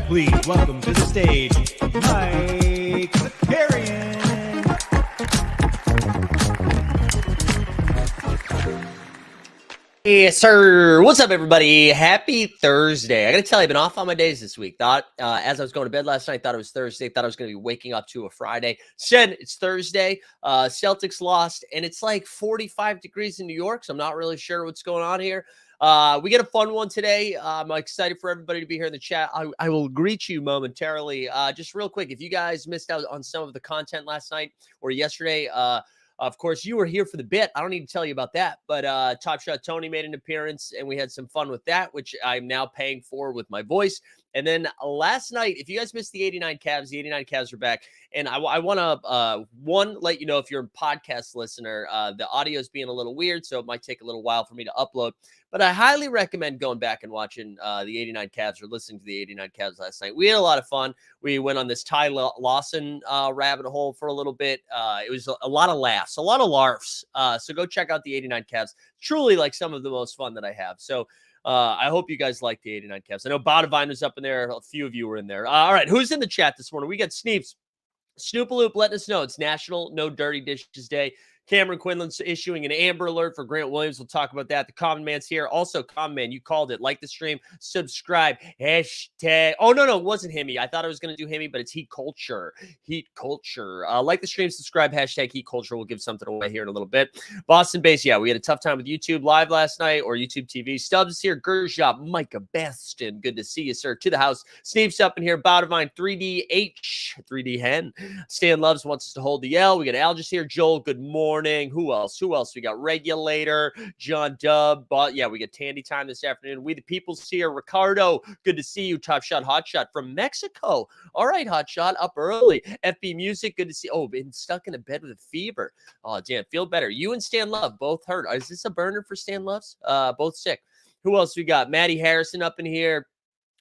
Please welcome to the stage, Mike Zakarian. Yes, sir. What's up, everybody? Happy Thursday. I got to tell you, I've been off on my days this week. Thought as I was going to bed last night, thought it was Thursday. Thought I was going to be waking up to a Friday. Said it's Thursday. Celtics lost, and it's like 45 degrees in New York, so I'm not really sure what's going on here. We get a fun one today. I'm excited for everybody to be here in the chat. I will greet you momentarily. Just real quick, if you guys missed out on some of the content last night or yesterday, of course, you were here for the bit. I don't need to tell you about that. But Top Shot Tony made an appearance, and we had some fun with that, which I'm now paying for with my voice. And then last night, if you guys missed the 89 Cavs are back. And I want to, let you know, if you're a podcast listener, the audio is being a little weird, so it might take a little while for me to upload. But I highly recommend going back and watching the 89 Cavs or listening to the 89 Cavs last night. We had a lot of fun. We went on this Ty Lawson rabbit hole for a little bit. It was a lot of laughs, a lot of larfs. So go check out the 89 Cavs. Truly like some of the most fun that I have. So I hope you guys like the 89 Cavs. I know Bodivine was up in there. A few of you were in there. All right. Who's in the chat this morning? We got Sneeps. Snoopaloop letting us know it's National No Dirty Dishes Day. Cameron Quinlan's issuing an Amber Alert for Grant Williams. We'll talk about that. The Common Man's here. Also, Common Man, you called it. Like the stream, subscribe, hashtag. Oh, no, it wasn't Himmy. I thought I was going to do Himmy, but it's Heat Culture. Heat Culture. Like the stream, subscribe, hashtag Heat Culture. We'll give something away here in a little bit. Boston Base, yeah, we had a tough time with YouTube Live last night or YouTube TV. Stubbs is here. Gershop, Micah Beston. Good to see you, sir. To the house. Sneeps up in here. Bodivine, 3DH, 3D Hen. Stan Loves wants us to hold the L. We got Algis here. Joel, good morning. Who else? We got Regulator, John Dubb. But yeah, we got Tandy Time this afternoon. We the People's here. Ricardo, good to see you. Top Shot, Hot Shot from Mexico. All right, Hot Shot, up early. FB Music, good to see. Oh, been stuck in a bed with a fever. Oh, damn, feel better. You and Stan Love both hurt. Is this a burner for Stan Loves? Both sick. Who else we got? Maddie Harrison up in here.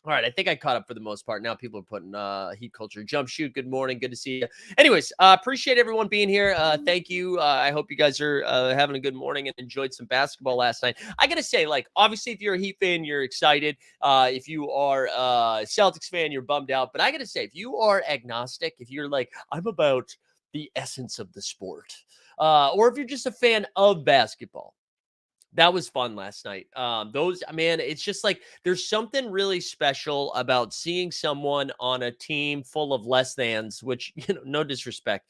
All right, I think I caught up for the most part. Now people are putting Heat Culture. Jump Shoot, good morning. Good to see you. Anyways, appreciate everyone being here. Thank you. I hope you guys are having a good morning and enjoyed some basketball last night. I got to say, like, obviously, if you're a Heat fan, you're excited. If you are a Celtics fan, you're bummed out. But I got to say, if you are agnostic, if you're like, I'm about the essence of the sport, or if you're just a fan of basketball, that was fun last night. It's just like there's something really special about seeing someone on a team full of less thans, which, no disrespect,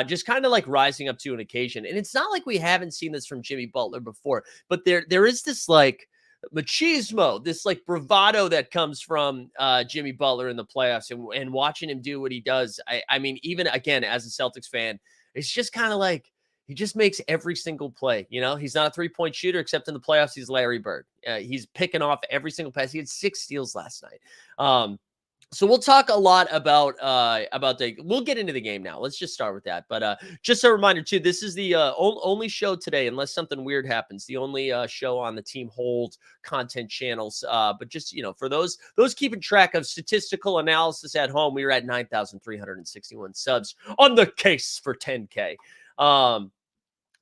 just kind of like rising up to an occasion. And it's not like we haven't seen this from Jimmy Butler before, but there is this like machismo, this like bravado that comes from Jimmy Butler in the playoffs and watching him do what he does. I mean, even again, as a Celtics fan, it's just kind of like, he just makes every single play. He's not a three-point shooter, except in the playoffs, he's Larry Bird. He's picking off every single pass. He had 6 steals last night. So we'll talk a lot about we'll get into the game now. Let's just start with that. But just a reminder too, this is the only show today, unless something weird happens, the only show on the Team Hold content channels. But just, for those keeping track of statistical analysis at home, we were at 9,361 subs on the case for 10K.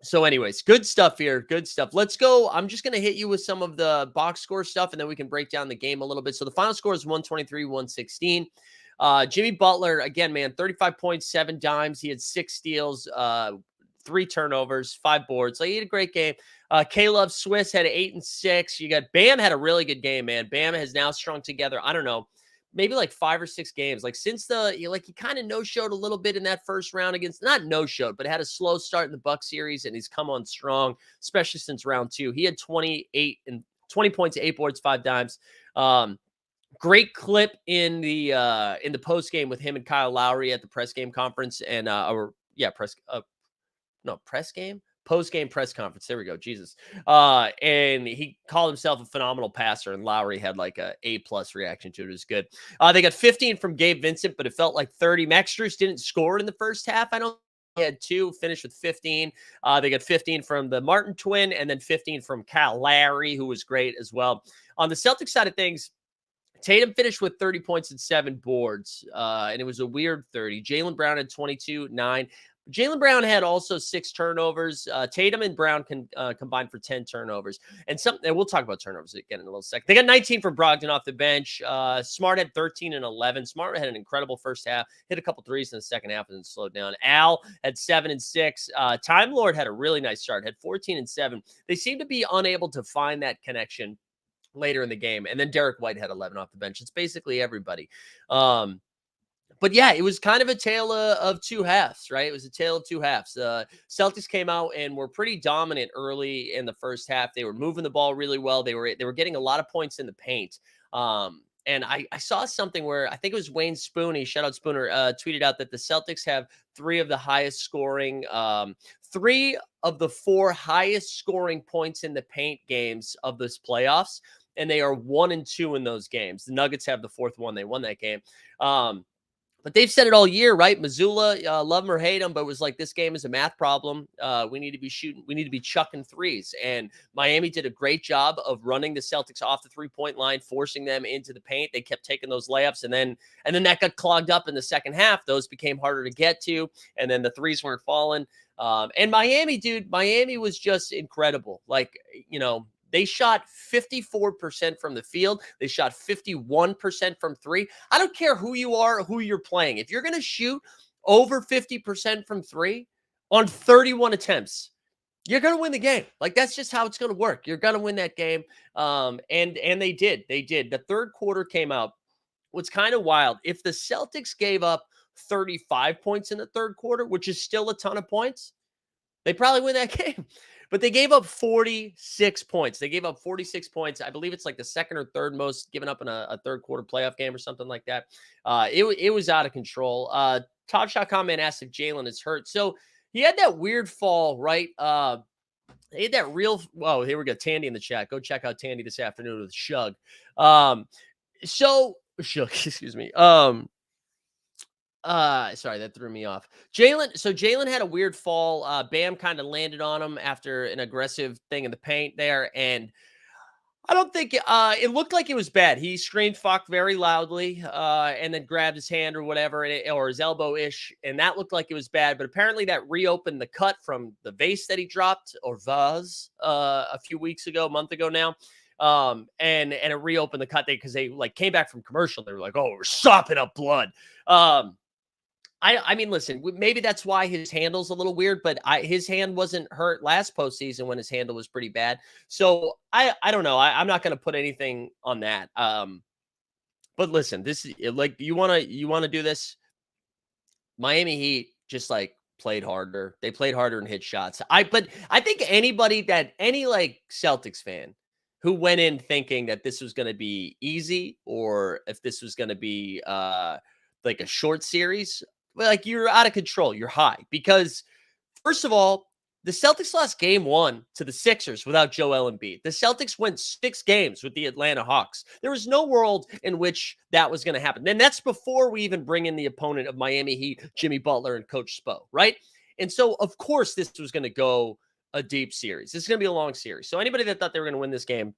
So, anyways, good stuff here. Good stuff. Let's go. I'm just going to hit you with some of the box score stuff, and then we can break down the game a little bit. So, the final score is 123, 116. Jimmy Butler, again, man, 35 points, 7 dimes. He had 6 steals, 3 turnovers, 5 boards. Like, he had a great game. Caleb Swiss had 8 and 6. You got Bam had a really good game, man. Bam has now strung together, I don't know, maybe like 5 or 6 games. Like since he kind of no-showed a little bit in that first round against, not no-showed, but had a slow start in the Buck series, and he's come on strong, especially since round 2. He had 20 points, 8 boards, 5 dimes. Great clip in the post game with him and Kyle Lowry at the press game conference and press game, post game press conference. There we go. Jesus. And he called himself a phenomenal passer, and Lowry had like A+ reaction to it. It was good. They got 15 from Gabe Vincent, but it felt like 30. Max Strus didn't score in the first half. I don't. He had 2, finished with 15. They got 15 from the Martin twin, and then 15 from Kyle Lowry, who was great as well. On the Celtics side of things, Tatum finished with 30 points and 7 boards, and it was a weird 30. Jaylen Brown had 22, 9. Jaylen Brown had also 6 turnovers. Tatum and Brown combined for 10 turnovers. And we'll talk about turnovers again in a little second. They got 19 from Brogdon off the bench. Smart had 13 and 11. Smart had an incredible first half. Hit a couple threes in the second half and then slowed down. Al had 7 and 6. Time Lord had a really nice start. Had 14 and 7. They seem to be unable to find that connection later in the game. And then Derek White had 11 off the bench. It's basically everybody. But yeah, it was kind of a tale of 2 halves, right? It was a tale of 2 halves. Celtics came out and were pretty dominant early in the first half. They were moving the ball really well. They were getting a lot of points in the paint. And I saw something where I think it was Wayne Spooney, shout out Spooner, tweeted out that the Celtics have 3 of the highest scoring, 3 of the 4 highest scoring points in the paint games of this playoffs. And they are 1 and 2 in those games. The Nuggets have the 4th one. They won that game. But they've said it all year, right? Missoula, love him or hate him, but it was like, this game is a math problem. We need to be shooting. We need to be chucking threes. And Miami did a great job of running the Celtics off the 3-point line, forcing them into the paint. They kept taking those layups, and then that got clogged up in the second half. Those became harder to get to, and then the threes weren't falling. And Miami was just incredible. Like, they shot 54% from the field. They shot 51% from 3. I don't care who you are, who you're playing. If you're going to shoot over 50% from 3 on 31 attempts, you're going to win the game. Like, that's just how it's going to work. You're going to win that game. And they did. They did. The third quarter came out. What's kind of wild, if the Celtics gave up 35 points in the third quarter, which is still a ton of points, they probably win that game. But they gave up 46 points. They gave up 46 points. I believe it's like the second or third most given up in a third quarter playoff game or something like that. It was out of control. Todd Shotcom man asked if Jaylen is hurt. So he had that weird fall, right? He had that real. Oh, here we go. Tandy in the chat. Go check out Tandy this afternoon with Shug. Shug, excuse me. Sorry, that threw me off. Jaylen had a weird fall. Bam kind of landed on him after an aggressive thing in the paint there, and I don't think it looked like it was bad. He screamed "fuck" very loudly, and then grabbed his hand or whatever, or his elbow ish, and that looked like it was bad. But apparently, that reopened the cut from the vase that he dropped, or vase, a few weeks ago, a month ago now. And it reopened the cut there because they like came back from commercial. They were like, "Oh, we're sopping up blood." I mean, listen, maybe that's why his handle's a little weird, but his hand wasn't hurt last postseason when his handle was pretty bad. So I don't know. I'm not going to put anything on that. But listen, this is like, you want to do this. Miami Heat just like played harder. They played harder and hit shots. But I think any like Celtics fan who went in thinking that this was going to be easy, or if this was going to be like a short series, like, you're out of control. You're high because, first of all, the Celtics lost game 1 to the Sixers without Joel Embiid. The Celtics went 6 games with the Atlanta Hawks. There was no world in which that was going to happen. And that's before we even bring in the opponent of Miami Heat, Jimmy Butler and Coach Spo, right? And so, of course, this was going to go a deep series. This is going to be a long series. So anybody that thought they were going to win this game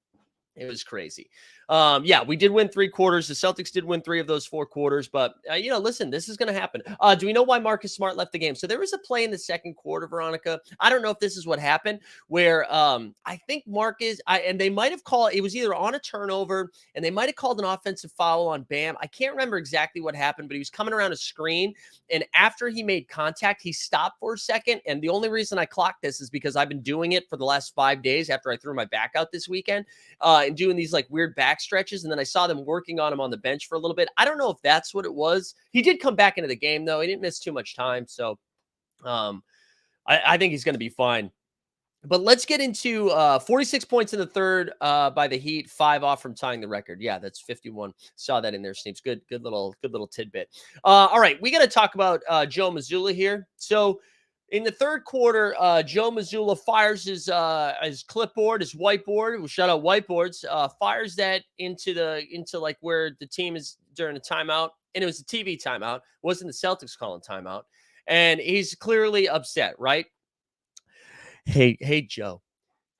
It was crazy. Yeah, we did win 3 quarters. The Celtics did win 3 of those 4 quarters, but listen, this is going to happen. Do we know why Marcus Smart left the game? So there was a play in the second quarter, Veronica. I don't know if this is what happened, where I think Marcus, and they might have called. It was either on a turnover, and they might have called an offensive foul on Bam. I can't remember exactly what happened, but he was coming around a screen, and after he made contact, he stopped for a second. And the only reason I clocked this is because I've been doing it for the last 5 days after I threw my back out this weekend. And doing these like weird back stretches. And then I saw them working on him on the bench for a little bit. I don't know if that's what it was. He did come back into the game, though. He didn't miss too much time. So I think he's going to be fine. But let's get into 46 points in the third by the Heat, 5 off from tying the record. Yeah, that's 51. Saw that in there, Sneeps. Good little tidbit. All right, we got to talk about Joe Mazzulla here. So in the third quarter, Joe Mazzulla fires his clipboard, his whiteboard. We'll shout out whiteboards. Fires that into like where the team is during a timeout, and it was a TV timeout. It wasn't the Celtics calling timeout, and he's clearly upset, right? Hey, Joe.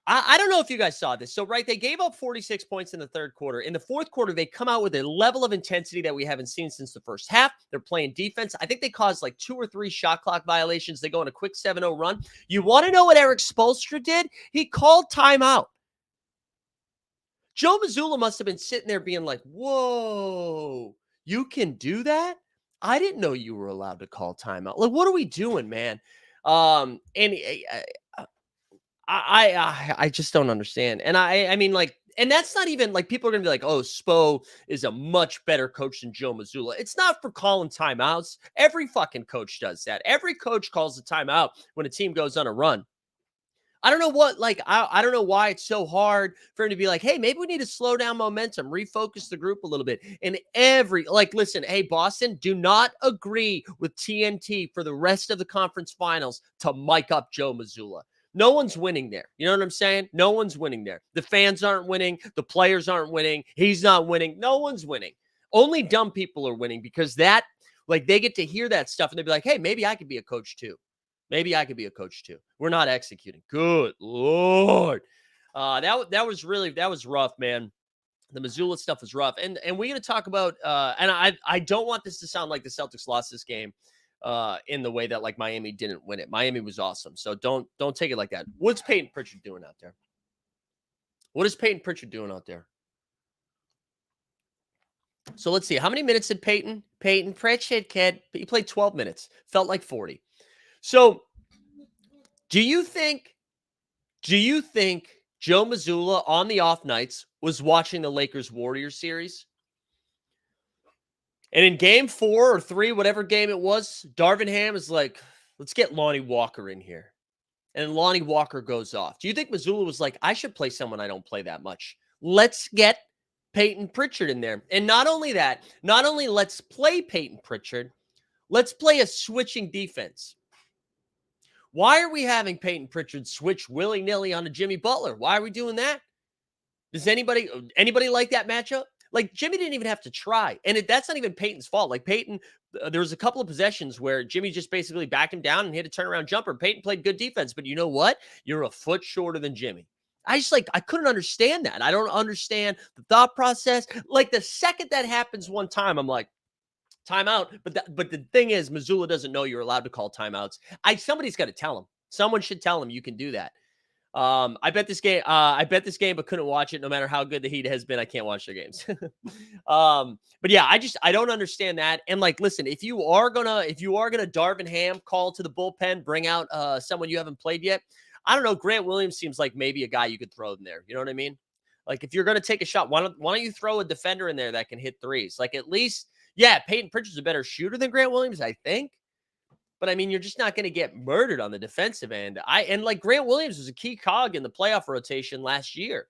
I don't know if you guys saw this. So, right, they gave up 46 points in the third quarter. In the fourth quarter, they come out with a level of intensity that we haven't seen since the first half. They're playing defense. I think they caused like 2 or 3 shot clock violations. They go on a quick 7-0 run. You want to know what Eric Spoelstra did? He called timeout. Joe Mazzulla must have been sitting there being like, whoa, you can do that? I didn't know you were allowed to call timeout. Like, what are we doing, man? I just don't understand. And I mean, like, and that's not even like people are gonna be like, oh, Spo is a much better coach than Joe Mazzulla. It's not for calling timeouts. Every fucking coach does that. Every coach calls a timeout when a team goes on a run. I don't know what, like, I don't know why it's so hard for him to be like, hey, maybe we need to slow down momentum, refocus the group a little bit. And listen, hey, Boston, do not agree with TNT for the rest of the conference finals to mic up Joe Mazzulla. No one's winning there. You know what I'm saying? No one's winning there. The fans aren't winning. The players aren't winning. He's not winning. No one's winning. Only dumb people are winning because they get to hear that stuff and they'll be like, hey, maybe I could be a coach too. Maybe I could be a coach too. We're not executing. Good Lord. That was rough, man. The Mazzulla stuff was rough. And we're going to talk about, and I don't want this to sound like the Celtics lost this game in the way that like Miami didn't win it. Miami was awesome. So don't take it like that. What's Peyton Pritchard doing out there? What is Peyton Pritchard doing out there? So let's see. How many minutes did Peyton Pritchard, kid? He played 12 minutes. Felt like 40. So do you think Joe Mazzulla on the off nights was watching the Lakers-Warriors series? And in game 4 or 3, whatever game it was, Darvin Ham is like, let's get Lonnie Walker in here. And Lonnie Walker goes off. Do you think Mazzulla was like, I should play someone I don't play that much? Let's get Peyton Pritchard in there. And not only that, not only let's play Peyton Pritchard, let's play a switching defense. Why are we having Peyton Pritchard switch willy-nilly on to Jimmy Butler? Why are we doing that? Does anybody like that matchup? Like, Jimmy didn't even have to try. And that's not even Peyton's fault. Like, Peyton, there was a couple of possessions where Jimmy just basically backed him down and hit a turnaround jumper. Peyton played good defense. But you know what? You're a foot shorter than Jimmy. I couldn't understand that. I don't understand the thought process. Like, the second that happens one time, I'm like, timeout. But the thing is, Mazzulla doesn't know you're allowed to call timeouts. Somebody's got to tell him. Someone should tell him you can do that. I bet this game, but couldn't watch it. No matter how good the Heat has been, I can't watch their games. But yeah, I don't understand that. And like, listen, if you are gonna Darvin Ham call to the bullpen, bring out someone you haven't played yet. I don't know. Grant Williams seems like maybe a guy you could throw in there. You know what I mean? Like, if you're gonna take a shot, why don't you throw a defender in there that can hit threes? Like, at least, yeah, Peyton Pritchard's a better shooter than Grant Williams, I think. But I mean, you're just not going to get murdered on the defensive end. Like, Grant Williams was a key cog in the playoff rotation last year.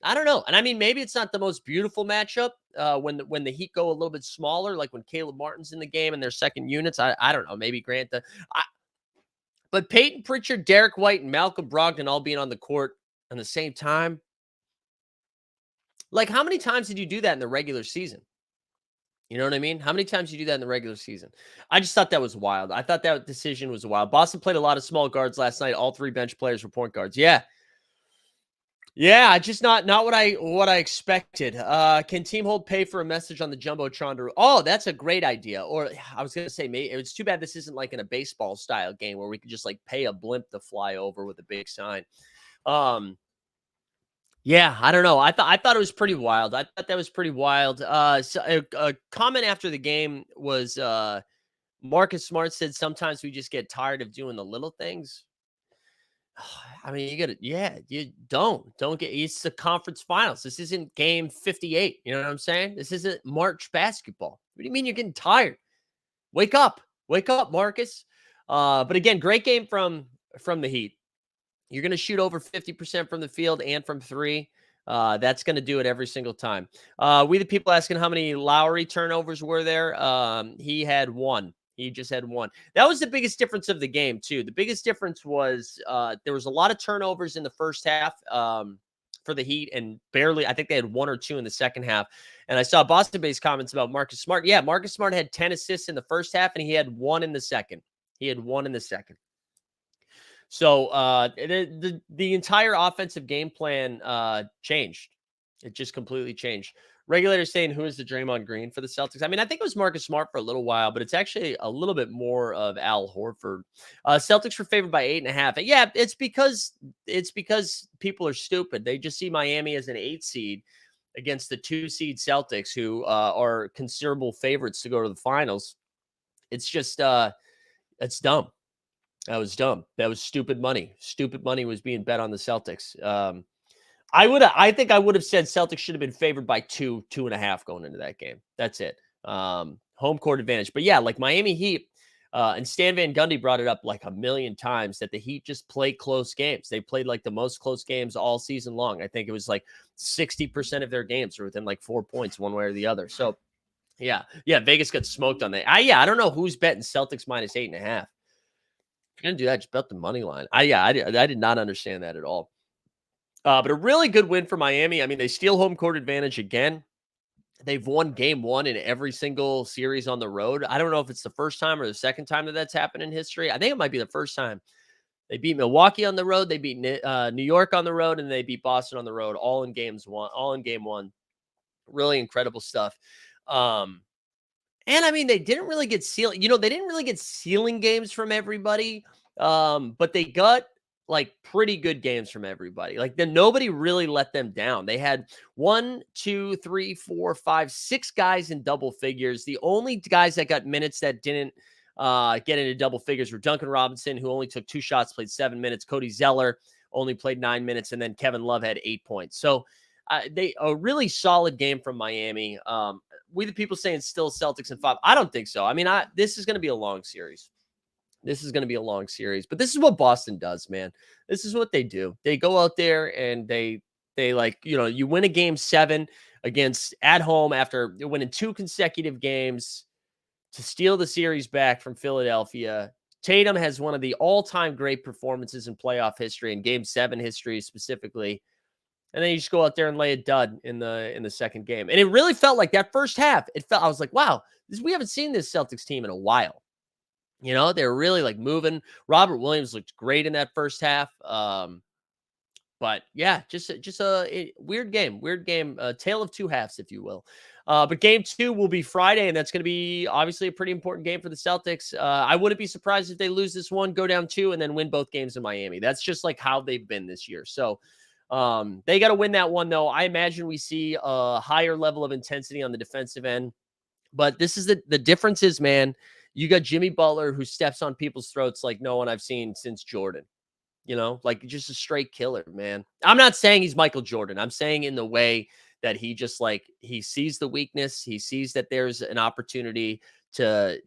I don't know. And I mean, maybe it's not the most beautiful matchup when the Heat go a little bit smaller, like when Caleb Martin's in the game and their second units. I don't know. Maybe Grant. But Peyton Pritchard, Derek White, and Malcolm Brogdon all being on the court at the same time. Like, how many times did you do that in the regular season? You know what I mean? How many times do you do that in the regular season? I just thought that was wild. I thought that decision was wild. Boston played a lot of small guards last night. All 3 bench players were point guards. Yeah. Yeah, just not what I expected. Can Team Hold pay for a message on the jumbotron? Oh, that's a great idea. Or I was gonna say, maybe it's too bad this isn't like in a baseball style game where we could just like pay a blimp to fly over with a big sign. Um, yeah, I don't know. I thought it was pretty wild. I thought that was pretty wild. So a comment after the game was Marcus Smart said sometimes we just get tired of doing the little things. I mean, you gotta, yeah, you don't get, it's the conference finals. This isn't game 58. You know what I'm saying? This isn't March basketball. What do you mean you're getting tired? Wake up, Marcus. But again, great game from the Heat. You're going to shoot over 50% from the field and from three. That's going to do it every single time. We the people asking how many Lowry turnovers were there. He had one. He just had one. That was the biggest difference of the game, too. The biggest difference was there was a lot of turnovers in the first half for the Heat, and barely, I think they had one or two in the second half. And I saw Boston-based comments about Marcus Smart. Yeah, Marcus Smart had 10 assists in the first half, and he had one in the second. He had one in the second. So the entire offensive game plan changed. It just completely changed. Regulators saying who is the Draymond Green for the Celtics? I mean, I think it was Marcus Smart for a little while, but it's actually a little bit more of Al Horford. Celtics were favored by 8.5. And yeah, it's because people are stupid. They just see Miami as an 8 seed against the 2 seed Celtics, who are considerable favorites to go to the finals. It's just it's dumb. That was dumb. That was stupid money. Stupid money was being bet on the Celtics. I think I would have said Celtics should have been favored by 2.5 going into that game. That's it. Home court advantage. But yeah, like Miami Heat, and Stan Van Gundy brought it up like a million times that the Heat just play close games. They played like the most close games all season long. I think it was like 60% of their games were within like 4 points one way or the other. So yeah, Vegas got smoked on that. I don't know who's betting Celtics minus 8.5. If you're gonna do that, just bet the money line. I did not understand that at all. But a really good win for Miami. I mean, they steal home court advantage again. They've won game one in every single series on the road. I don't know if it's the first time or the second time that that's happened in history. I think it might be the first time. They beat Milwaukee on the road. They beat New York on the road, and they beat Boston on the road. All in game one. Really incredible stuff. And I mean, they didn't really get ceiling. They didn't really get ceiling games from everybody, but they got like pretty good games from everybody. Like then nobody really let them down. They had 1, 2, 3, 4, 5, 6 guys in double figures. The only guys that got minutes that didn't get into double figures were Duncan Robinson, who only took 2 shots, played 7 minutes. Cody Zeller only played 9 minutes, and then Kevin Love had 8 points. So they a really solid game from Miami. We the people saying still Celtics in 5. I don't think so. I mean, this is going to be a long series. This is going to be a long series, but this is what Boston does, man. This is what they do. They go out there and they like, you win a game 7 against at home after winning 2 consecutive games to steal the series back from Philadelphia. Tatum has one of the all-time great performances in playoff history, in game 7 history specifically. And then you just go out there and lay a dud in the second game. And it really felt like that first half. I was like, wow, we haven't seen this Celtics team in a while. They were really like moving. Robert Williams looked great in that first half. But yeah, just a weird game, tale of two halves, if you will. But game 2 will be Friday, and that's going to be obviously a pretty important game for the Celtics. I wouldn't be surprised if they lose this one, go down 2, and then win both games in Miami. That's just like how they've been this year. So they got to win that one, though. I imagine we see a higher level of intensity on the defensive end. But this is the difference is, man, you got Jimmy Butler who steps on people's throats like no one I've seen since Jordan. Like just a straight killer, man. I'm not saying he's Michael Jordan. I'm saying in the way that he just like he sees the weakness, he sees that there's an opportunity to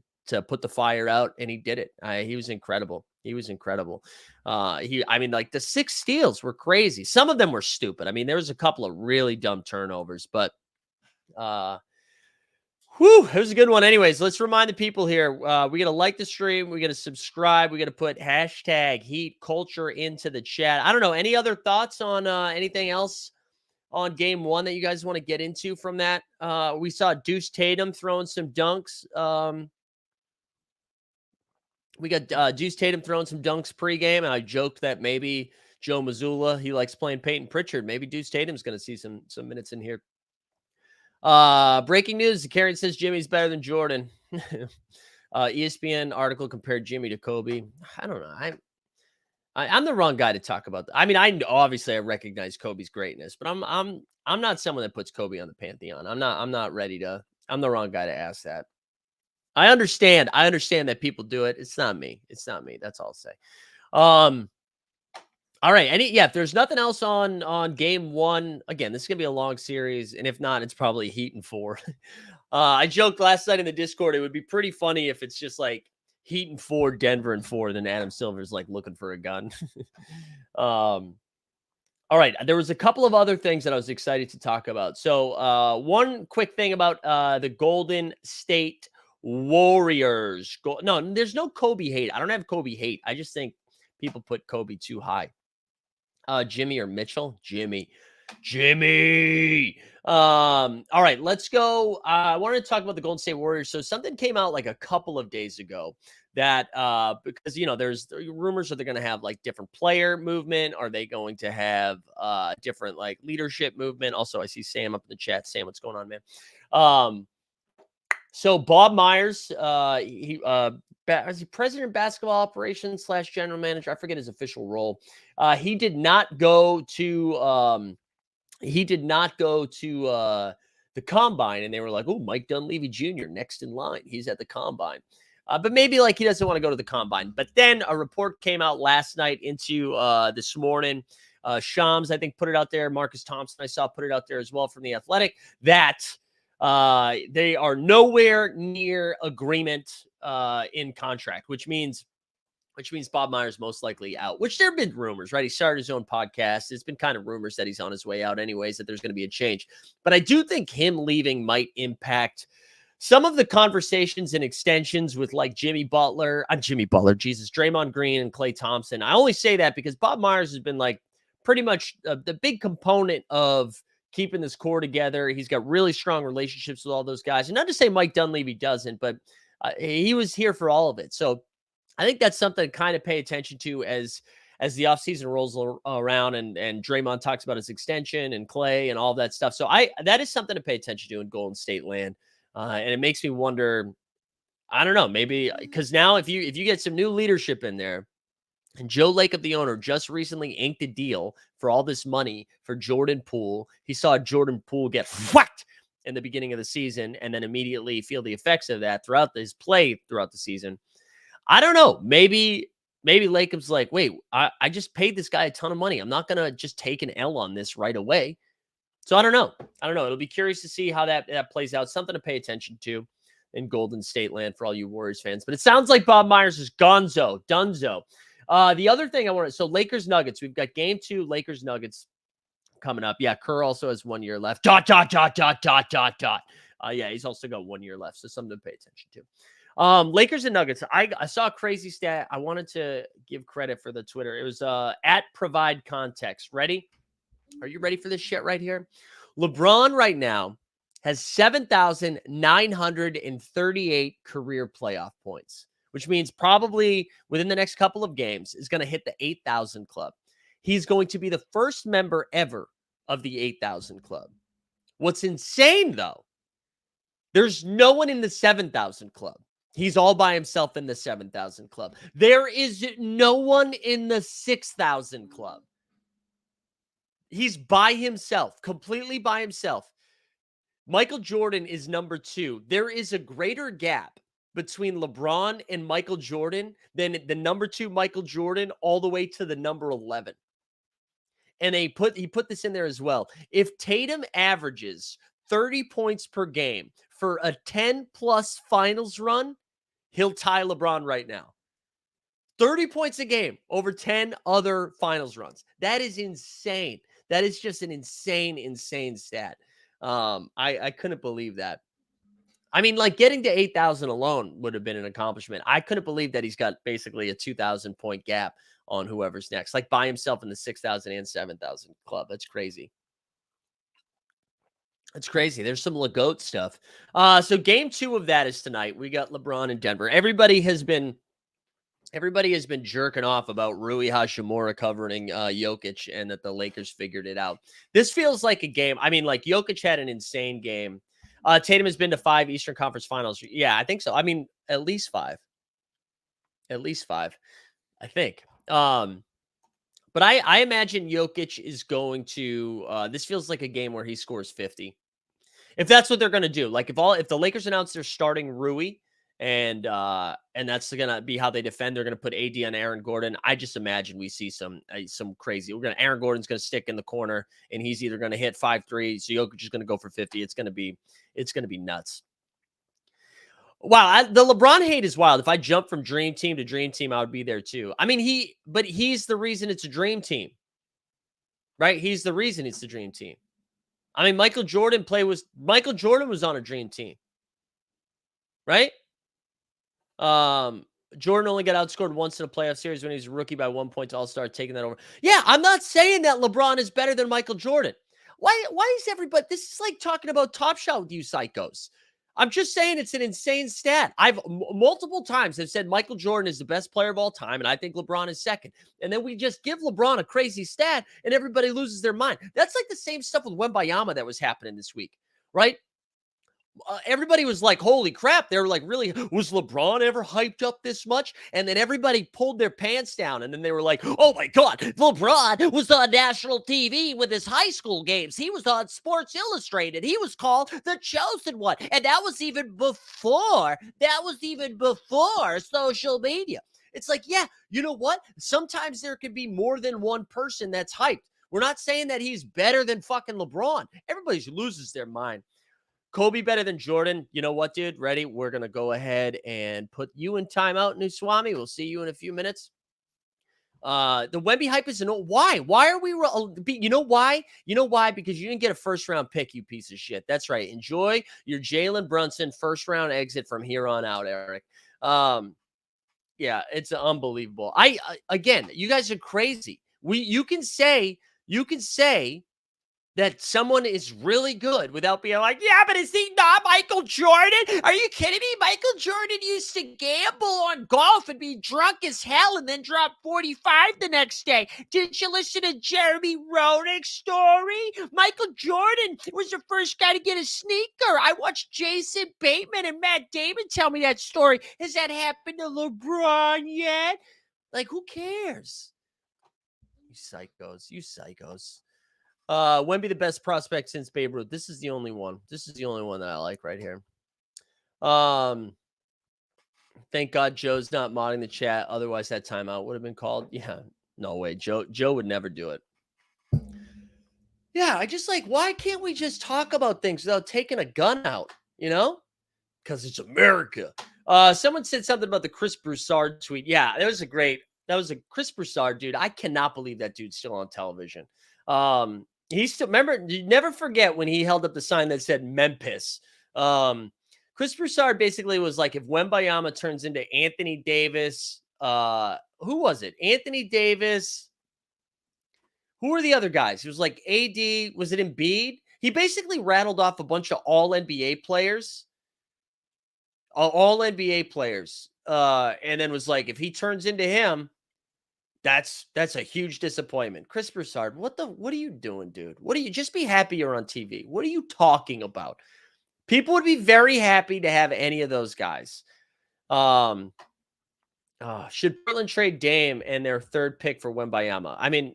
put the fire out, and he did it. He was incredible. He was incredible. I mean, like the 6 steals were crazy. Some of them were stupid. I mean, there was a couple of really dumb turnovers, but it was a good one. Anyways, let's remind the people here. We got to like the stream. We got to subscribe. We got to put hashtag Heat Culture into the chat. I don't know. Any other thoughts on anything else on game 1 that you guys want to get into from that? We saw Deuce Tatum throwing some dunks. We got Deuce Tatum throwing some dunks pregame, and I joked that maybe Joe Mazzulla, he likes playing Peyton Pritchard. Maybe Deuce Tatum's going to see some minutes in here. Breaking news: Karen says Jimmy's better than Jordan. ESPN article compared Jimmy to Kobe. I don't know. I'm the wrong guy to talk about that. I mean, I recognize Kobe's greatness, but I'm not someone that puts Kobe on the pantheon. I'm not ready to. I'm the wrong guy to ask that. I understand that people do it. It's not me. That's all I'll say. All right. If there's nothing else on game one, again, this is gonna be a long series, and if not, it's probably Heat and 4. I joked last night in the Discord, it would be pretty funny if it's just like Heat and 4, Denver and 4, then Adam Silver's like looking for a gun. All right. There was a couple of other things that I was excited to talk about. So one quick thing about the Golden State Warriors. No, there's no Kobe hate. I don't have Kobe hate. I just think people put Kobe too high. Jimmy or Mitchell? Jimmy. All right, let's go. I wanted to talk about the Golden State Warriors. So something came out like a couple of days ago that because there's rumors that they're going to have like different player movement. Are they going to have different like leadership movement? Also, I see Sam up in the chat. Sam, what's going on, man? So Bob Myers, is he president of basketball operations / general manager? I forget his official role. He did not go to the combine, and they were like, "Oh, Mike Dunleavy Jr. next in line. He's at the combine." But maybe like he doesn't want to go to the combine. But then a report came out last night into this morning. Shams, I think, put it out there. Marcus Thompson, I saw, put it out there as well from The Athletic, that they are nowhere near agreement in contract, which means Bob Myers most likely out, which there have been rumors, right? He started his own podcast. It's been kind of rumors that he's on his way out anyways, that there's going to be a change. But I do think him leaving might impact some of the conversations and extensions with like Draymond Green and Klay Thompson. I only say that because Bob Myers has been like pretty much the big component of keeping this core together. He's got really strong relationships with all those guys. And not to say Mike Dunleavy doesn't, but he was here for all of it. So I think that's something to kind of pay attention to as the offseason rolls around and Draymond talks about his extension and Klay and all that stuff. So that is something to pay attention to in Golden State land. And it makes me wonder, I don't know, maybe because now if you get some new leadership in there, and Joe Lacob, the owner, just recently inked a deal for all this money for Jordan Poole. He saw Jordan Poole get whacked in the beginning of the season and then immediately feel the effects of that throughout his play throughout the season. I don't know. Maybe Lacob's like, wait, I just paid this guy a ton of money. I'm not going to just take an L on this right away. So I don't know. It'll be curious to see how that plays out. Something to pay attention to in Golden State land for all you Warriors fans. But it sounds like Bob Myers is gonzo, dunzo. The other thing so Lakers Nuggets. We've got game 2, Lakers Nuggets coming up. Yeah, Kerr also has 1 year left. ... Yeah, he's also got 1 year left. So something to pay attention to. Lakers and Nuggets. I saw a crazy stat. I wanted to give credit for the Twitter. It was at Provide Context. Ready? Are you ready for this shit right here? LeBron right now has 7,938 career playoff points, which means probably within the next couple of games is going to hit the 8,000 club. He's going to be the first member ever of the 8,000 club. What's insane, though, there's no one in the 7,000 club. He's all by himself in the 7,000 club. There is no one in the 6,000 club. He's by himself, completely by himself. Michael Jordan is number 2. There is a greater gap between LeBron and Michael Jordan than the number 2 Michael Jordan all the way to the number 11. And he put this in there as well. If Tatum averages 30 points per game for a 10-plus finals run, he'll tie LeBron right now. 30 points a game over 10 other finals runs. That is insane. That is just an insane stat. I couldn't believe that. I mean, like getting to 8,000 alone would have been an accomplishment. I couldn't believe that he's got basically a 2,000 point gap on whoever's next, like by himself in the 6,000 and 7,000 club. That's crazy. That's crazy. There's some LeGoat stuff. So game 2 of that is tonight. We got LeBron in Denver. Everybody has been Everybody has been jerking off about Rui Hachimura covering Jokic and that the Lakers figured it out. This feels like a game. I mean, like Jokic had an insane game. Tatum has been to 5 Eastern Conference Finals. Yeah, I think so. I mean, at least 5. At least 5, I think. But I imagine Jokic is going to this feels like a game where he scores 50. If that's what they're going to do. Like if the Lakers announce they're starting Rui and that's going to be how they defend, they're going to put AD on Aaron Gordon. I just imagine we see some crazy. Aaron Gordon's going to stick in the corner and he's either going to hit 5 threes. So Jokic is going to go for 50. It's going to be nuts. Wow, the LeBron hate is wild. If I jump from dream team to dream team, I would be there too. I mean, he's the reason it's a dream team, right? He's the reason it's the dream team. I mean, Michael Jordan was on a dream team, right? Jordan only got outscored once in a playoff series when he was a rookie by 1 point to All-Star, taking that over. Yeah, I'm not saying that LeBron is better than Michael Jordan. Why is everybody? This is like talking about Top Shot with you psychos. I'm just saying it's an insane stat. I've multiple times have said Michael Jordan is the best player of all time, and I think LeBron is second. And then we just give LeBron a crazy stat, and everybody loses their mind. That's like the same stuff with Wembanyama that was happening this week, right? Everybody was like, holy crap. They were like, really, was LeBron ever hyped up this much? And then everybody pulled their pants down. And then they were like, oh my God, LeBron was on national TV with his high school games. He was on Sports Illustrated. He was called the chosen one. And that was even before social media. It's like, yeah, you know what? Sometimes there can be more than one person that's hyped. We're not saying that he's better than fucking LeBron. Everybody loses their mind. Kobe better than Jordan. You know what, dude? Ready? We're going to go ahead and put you in timeout, Nuswami. We'll see you in a few minutes. The Wemby hype is why? Why are we? You know why? You know why? Because you didn't get a first round pick, you piece of shit. That's right. Enjoy your Jalen Brunson first round exit from here on out, Eric. Yeah, it's unbelievable. Again, you guys are crazy. You can say that someone is really good without being like, yeah, but is he not Michael Jordan? Are you kidding me? Michael Jordan used to gamble on golf and be drunk as hell and then drop 45 the next day. Didn't you listen to Jeremy Roenick's story? Michael Jordan was the first guy to get a sneaker. I watched Jason Bateman and Matt Damon tell me that story. Has that happened to LeBron yet? Like, who cares? You psychos. Wemby the best prospect since Babe Ruth. This is the only one. This is the only one that I like right here. Thank God Joe's not modding the chat. Otherwise, that timeout would have been called. Yeah, no way. Joe would never do it. Yeah, I just like, why can't we just talk about things without taking a gun out? You know? Because it's America. Someone said something about the Chris Broussard tweet. Yeah, that was a Chris Broussard, dude. I cannot believe that dude's still on television. He still, remember, you never forget when he held up the sign that said Memphis. Chris Broussard basically was like, if Wembanyama turns into Anthony Davis, who was it? Anthony Davis. Who were the other guys? He was like AD. Was it Embiid? He basically rattled off a bunch of all NBA players. All NBA players. And then was like, if he turns into him, that's a huge disappointment. Chris Broussard, what are you doing, dude? Just be happy you're on TV. What are you talking about? People would be very happy to have any of those guys. Should Portland trade Dame and their third pick for Wembanyama? I mean,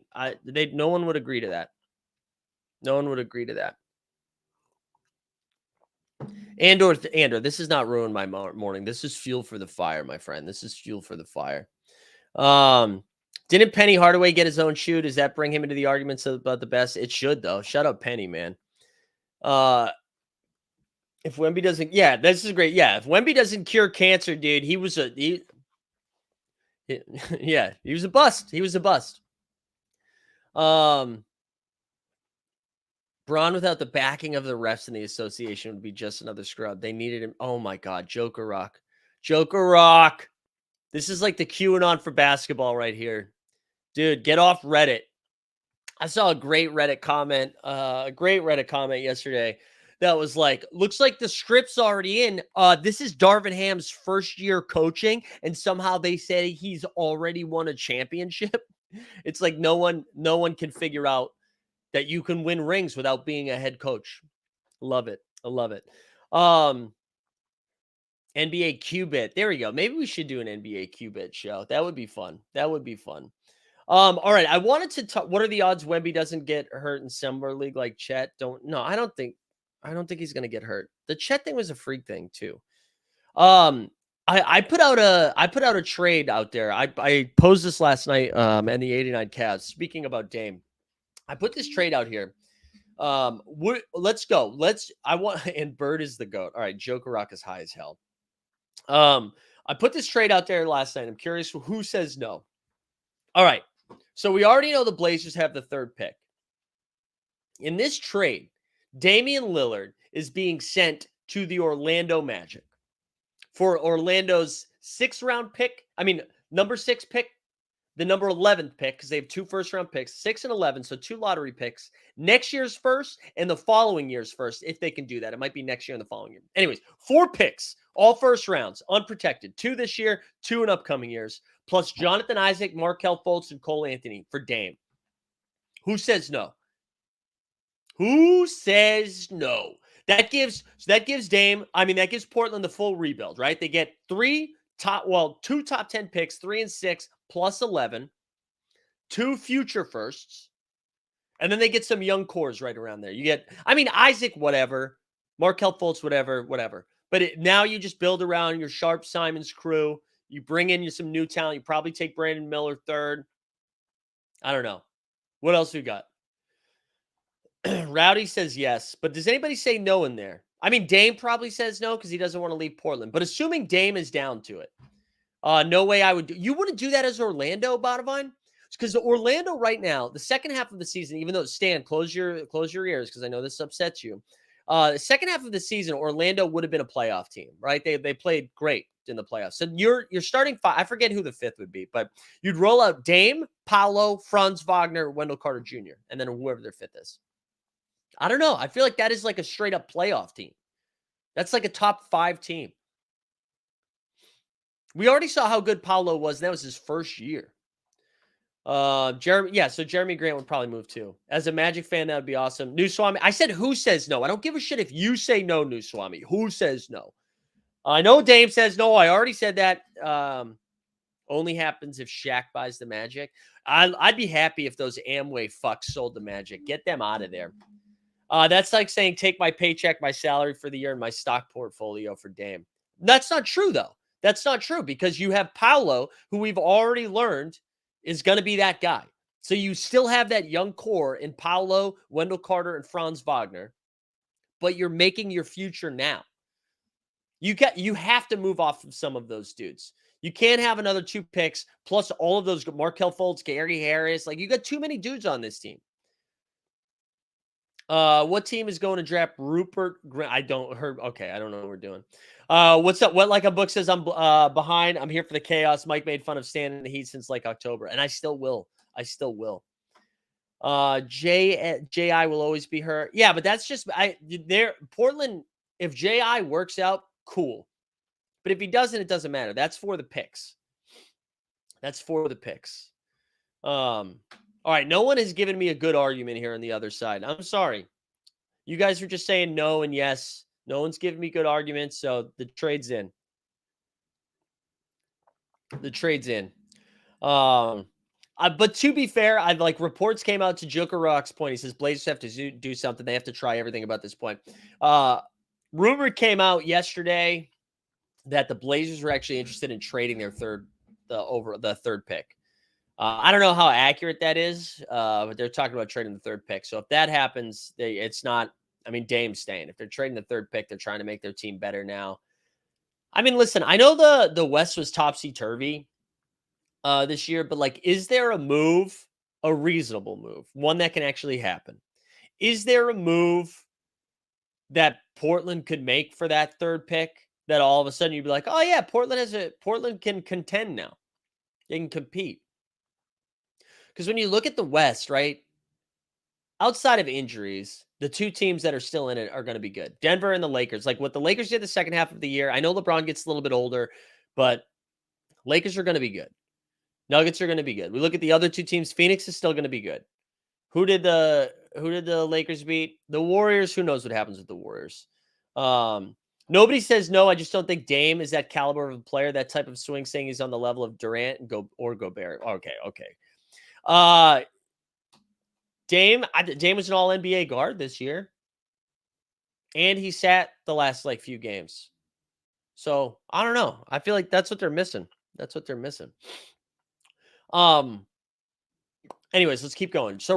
no one would agree to that. No one would agree to that. Andor, this has not ruined my morning. This is fuel for the fire, my friend. This is fuel for the fire. Didn't Penny Hardaway get his own shoe? Does that bring him into the arguments about the best? It should, though. Shut up, Penny, man. If Wemby doesn't, yeah, this is great. Yeah, if Wemby doesn't cure cancer, dude, he was a bust. He was a bust. Braun without the backing of the refs and the association would be just another scrub. They needed him. Oh my God, Joker Rock. This is like the QAnon for basketball right here. Dude, get off Reddit. I saw a great Reddit comment yesterday that was like, looks like the script's already in. This is Darvin Ham's first year coaching, and somehow they say he's already won a championship. It's like no one can figure out that you can win rings without being a head coach. Love it. I love it. NBA Qubit. There we go. Maybe we should do an NBA Qubit show. That would be fun. That would be fun. All right. I wanted to talk. What are the odds Wemby doesn't get hurt in Summer League like Chet? I don't think he's gonna get hurt. The Chet thing was a freak thing too. I put out a trade out there. I posed this last night and the 89 Cavs. Speaking about Dame, I put this trade out here. Let's go. And Bird is the GOAT. All right, Joker Rock is high as hell. I put this trade out there last night. I'm curious who says no. All right. So we already know the Blazers have the third pick. In this trade, Damian Lillard is being sent to the Orlando Magic for Orlando's number 6 pick, the number 11th pick, because they have 2 first-round picks, 6 and 11, so 2 lottery picks, next year's first and the following year's first, if they can do that. It might be next year and the following year. Anyways, 4 picks, all first rounds, unprotected. 2 this year, 2 in upcoming years, plus Jonathan Isaac, Markelle Fultz, and Cole Anthony for Dame. Who says no? Who says no? That gives Dame, that gives Portland the full rebuild, right? They get 2 top 10 picks, 3 and 6, plus 11, 2 future firsts, and then they get some young cores right around there. You get, Isaac, whatever, Markelle Fultz, whatever. But now you just build around your Sharp Simons crew. You bring in some new talent. You probably take Brandon Miller third. I don't know. What else we got? Rowdy says yes, but does anybody say no in there? Dame probably says no because he doesn't want to leave Portland. But assuming Dame is down to it, no way I would do. You wouldn't do that as Orlando, Botavine? Because Orlando right now, the second half of the season, even though Stan, close your ears because I know this upsets you. The second half of the season, Orlando would have been a playoff team, right? They played great in the playoffs. So you're starting 5. I forget who the 5th would be, but you'd roll out Dame, Paolo, Franz Wagner, Wendell Carter Jr., and then whoever their 5th is. I don't know. I feel like that is like a straight up playoff team. That's like a top 5 team. We already saw how good Paolo was. And that was his first year. So Jeremy Grant would probably move too. As a Magic fan, that would be awesome. New Swami, I said who says no. I don't give a shit if you say no, New Swami. Who says no? I know Dame says no. I already said that. Only happens if Shaq buys the Magic. I'd be happy if those Amway fucks sold the Magic. Get them out of there. That's like saying take my paycheck, my salary for the year, and my stock portfolio for Dame. That's not true, though. That's not true because you have Paolo, who we've already learned is going to be that guy. So you still have that young core in Paolo, Wendell Carter, and Franz Wagner, but you're making your future now. You have to move off of some of those dudes. You can't have another 2 picks plus all of those Markelle Fultz, Gary Harris. Like you got too many dudes on this team. What team is going to draft Rupert Grant? I don't know what we're doing. What's up? What Like a Book says I'm behind. I'm here for the chaos. Mike made fun of Stan in the Heat since like October, and I still will. J.I. will always be her. Yeah, but that's just Portland. If J.I. works out, cool. But if he doesn't, it doesn't matter. That's for the picks. All right, no one has given me a good argument here on the other side. I'm sorry. You guys are just saying no and yes. No one's giving me good arguments, so the trade's in. But to be fair, reports came out to Joker Rock's point. He says Blazers have to do something. They have to try everything about this point. Rumor came out yesterday that the Blazers were actually interested in trading their third pick. I don't know how accurate that is, but they're talking about trading the third pick. So if that happens, Dame's staying. If they're trading the third pick, they're trying to make their team better now. Listen, I know the West was topsy-turvy this year, but is there a reasonable move, one that can actually happen? Is there a move that Portland could make for that third pick that all of a sudden you'd be like, oh yeah, Portland can contend now. They can compete. Because when you look at the West, right, outside of injuries, the two teams that are still in it are going to be good. Denver and the Lakers. Like what the Lakers did the second half of the year. I know LeBron gets a little bit older, but Lakers are going to be good. Nuggets are going to be good. We look at the other two teams. Phoenix is still going to be good. Who did the Lakers beat? The Warriors. Who knows what happens with the Warriors? Nobody says no. I just don't think Dame is that caliber of a player. That type of swing, saying he's on the level of Durant and Gobert. Okay. Dame was an All NBA guard this year, and he sat the last few games. So I don't know. I feel like that's what they're missing. Anyways, let's keep going. So,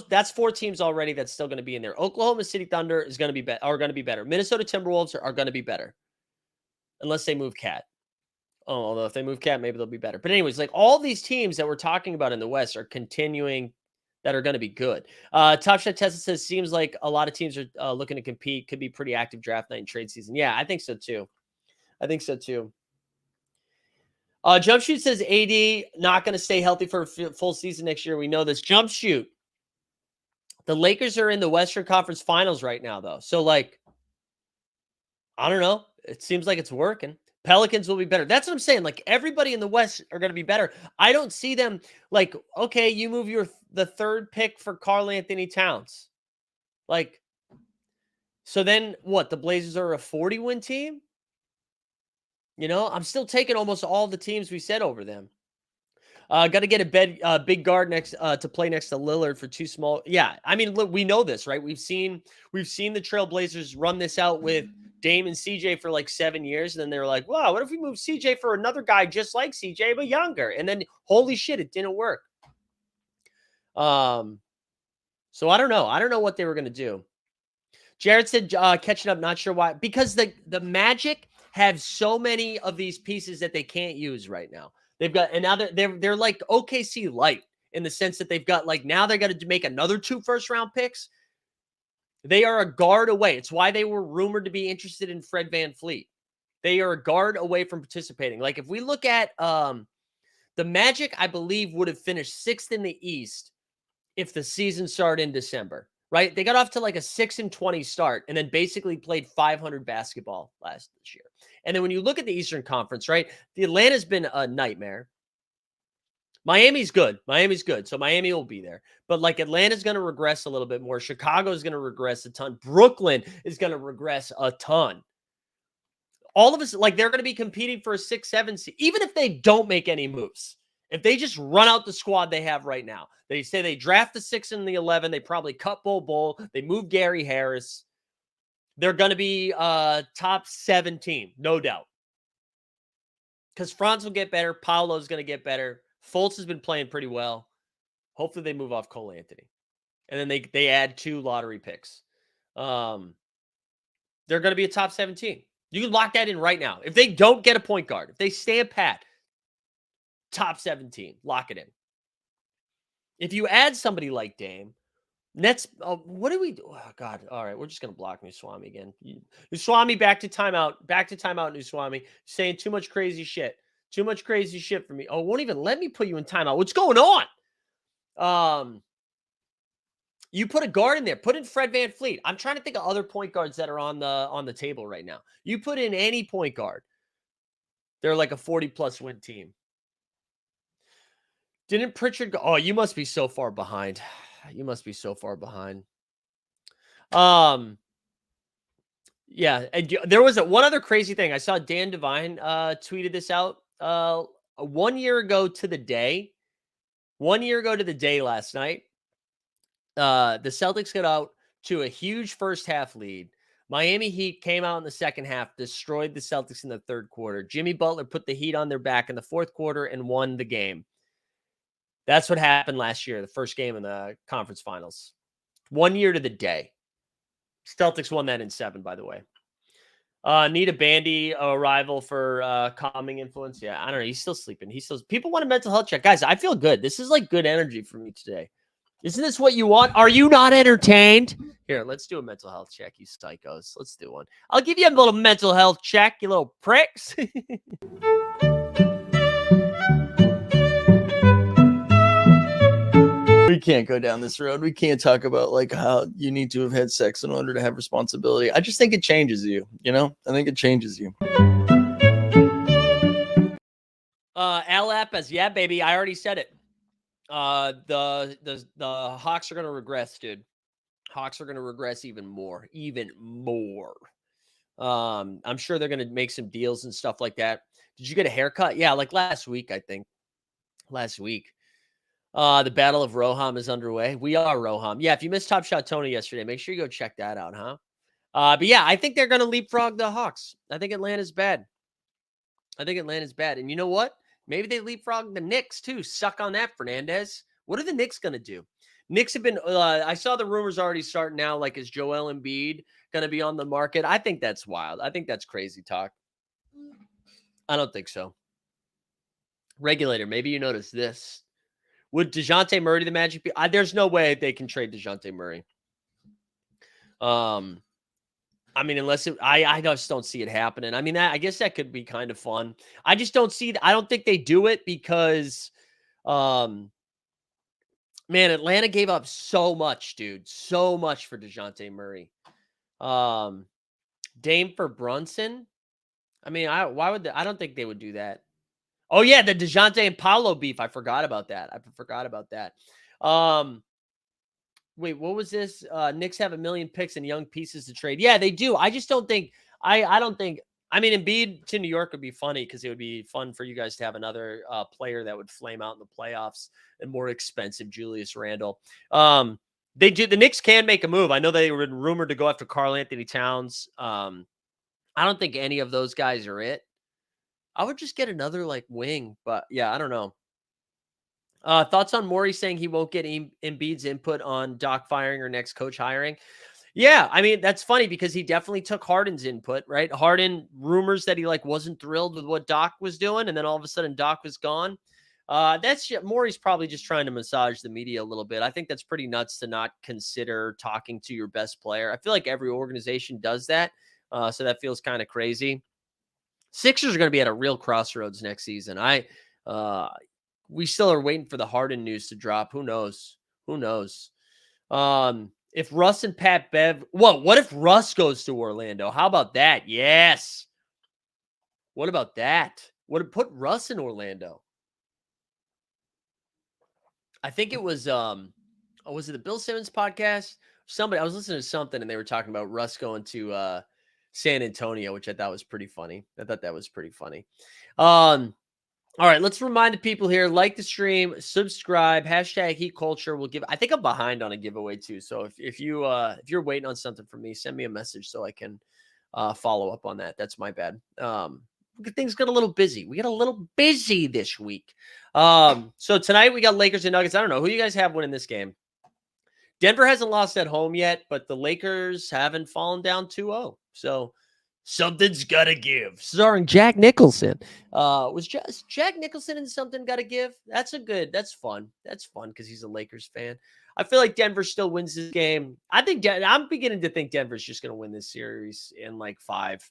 that's 4 teams already that's still going to be in there. Oklahoma City Thunder is going to be better. Minnesota Timberwolves are going to be better. Unless they move Cat. Although if they move Cat, maybe they'll be better. But anyways, all these teams that we're talking about in the West are continuing that are going to be good. Top Shot Tessa says, seems like a lot of teams are looking to compete. Could be pretty active draft night and trade season. Yeah, I think so too. Jump Shoot says AD not going to stay healthy for a full season next year. We know this. Jump Shoot. The Lakers are in the Western Conference Finals right now, though. So, I don't know. It seems like it's working. Pelicans will be better. That's what I'm saying. Everybody in the West are going to be better. I don't see them okay, you move the 3rd pick for Karl Anthony Towns. So then what? The Blazers are a 40-win team? I'm still taking almost all the teams we said over them. Got to get a big guard next to play next to Lillard for too small. Yeah, I mean, look, we know this, right? We've seen the Trailblazers run this out with Dame and CJ for 7 years, and then they're like, "Wow, what if we move CJ for another guy just like CJ but younger?" And then, holy shit, it didn't work. So I don't know. I don't know what they were going to do. Jared said, catching up, not sure why. Because the Magic have so many of these pieces that they can't use right now. They've got, and now they're like OKC light in the sense that they've got now they got to make another 2 first-round picks. They are a guard away. It's why they were rumored to be interested in Fred VanVleet. They are a guard away from participating. If we look at the Magic, I believe would have finished 6th in the East if the season started in December. Right? They got off to a 6-20 start and then basically played 500 basketball this year. And then when you look at the Eastern Conference, right, the Atlanta's been a nightmare. Miami's good. So Miami will be there. But Atlanta's going to regress a little bit more. Chicago's going to regress a ton. Brooklyn is going to regress a ton. All of us, they're going to be competing for a 6-7 seed, even if they don't make any moves. If they just run out the squad they have right now, they say they draft the 6 and the 11, they probably cut Bol, they move Gary Harris. They're going to be top 7 team, no doubt. Because Franz will get better. Paolo's going to get better. Fultz has been playing pretty well. Hopefully they move off Cole Anthony. And then they add 2 lottery picks. They're going to be a top 7 team. You can lock that in right now. If they don't get a point guard, if they stand pat, top 7 team, lock it in. If you add somebody like Dame, Nets, what do we do? Oh, God. All right, we're just going to block Nuswami again. Nuswami, back to timeout. Nuswami. Saying too much crazy shit. Too much crazy shit for me. Oh, won't even let me put you in timeout. What's going on? You put a guard in there. Put in Fred VanVleet. I'm trying to think of other point guards that are on the table right now. You put in any point guard. They're like a 40-plus win team. Didn't Pritchard go? Oh, you must be so far behind. Yeah, and there was one other crazy thing. I saw Dan Devine tweeted this out 1 year ago to the day. 1 year ago to the day last night. The Celtics got out to a huge first half lead. Miami Heat came out in the second half, destroyed the Celtics in the third quarter. Jimmy Butler put the Heat on their back in the fourth quarter and won the game. That's what happened last year, the first game in the conference finals. 1 year to the day. Celtics won that in 7, by the way. Need a Bandy arrival for calming influence. Yeah, I don't know. He's still sleeping. People want a mental health check. Guys, I feel good. This is good energy for me today. Isn't this what you want? Are you not entertained? Here, let's do a mental health check, you psychos. Let's do one. I'll give you a little mental health check, you little pricks. can't go down this road. We can't talk about like how you need to have had sex in order to have responsibility. I just think it changes you, you know? I think it changes you. Alap as yeah, baby. I already said it. The Hawks are gonna regress, dude. Hawks are gonna regress even more, I'm sure they're gonna make some deals and stuff like that. Did you get a haircut? Yeah, like last week, I think. Last week. The Battle of Roham is underway. We are Roham. Yeah, if you missed Top Shot Tony yesterday, make sure you go check that out, huh? But yeah, I think they're gonna leapfrog the Hawks. I think Atlanta's bad. And you know what? Maybe they leapfrog the Knicks too. Suck on that, Fernandez. What are the Knicks going to do? Knicks have been, I saw the rumors already starting now. Like, is Joel Embiid going to be on the market? I think that's wild. I think that's crazy talk. I don't think so. Regulator, maybe you noticed this. Would DeJounte Murray the Magic be? There's no way they can trade DeJounte Murray. I mean, unless I just don't see it happening. I mean, I guess that could be kind of fun. I just don't see. I don't think they do it because, man, Atlanta gave up so much, dude, so much for DeJounte Murray. Dame for Brunson. I mean, why would I don't think they would do that. Oh yeah, the DeJounte and Paolo beef. I forgot about that. Wait, what was this? Knicks have 1 million picks and young pieces to trade. Yeah, they do. I just don't think. I don't think. I mean, Embiid to New York would be funny because it would be fun for you guys to have another player that would flame out in the playoffs and more expensive Julius Randle. They do. The Knicks can make a move. I know they were rumored to go after Karl Anthony Towns. I don't think any of those guys are it. I would just get another like wing, but yeah, I don't know. Thoughts on Morey saying he won't get Embiid's input on Doc firing or next coach hiring? Yeah, I mean, that's funny because he definitely took Harden's input, right? Harden, rumors that he like wasn't thrilled with what Doc was doing, and then all of a sudden Doc was gone. Morey's probably just trying to massage the media a little bit. I think that's pretty nuts to not consider talking to your best player. I feel like every organization does that, so that feels kind of crazy. Sixers are going to be at a real crossroads next season. We still are waiting for the Harden news to drop. Who knows? If Russ and Pat Bev, what if Russ goes to Orlando? How about that? Yes. What about that? Put Russ in Orlando? I think it was was it the Bill Simmons podcast? I was listening to something and they were talking about Russ going to San Antonio, which I thought was pretty funny. All right, let's remind the people here, like the stream, subscribe, hashtag Heat Culture. I think I'm behind on a giveaway too. So if you're waiting on something from me, send me a message so I can follow up on that. That's my bad. Things got a little busy. We got a little busy this week. So tonight we got Lakers and Nuggets. I don't know who you guys have winning this game. Denver hasn't lost at home yet, but the Lakers haven't fallen down 2-0. So something's gotta give. Starring Jack Nicholson. Was just Jack Nicholson in Something Gotta Give? That's fun. That's fun because he's a Lakers fan. I feel like Denver still wins this game. I'm beginning to think Denver's just gonna win this series in like 5.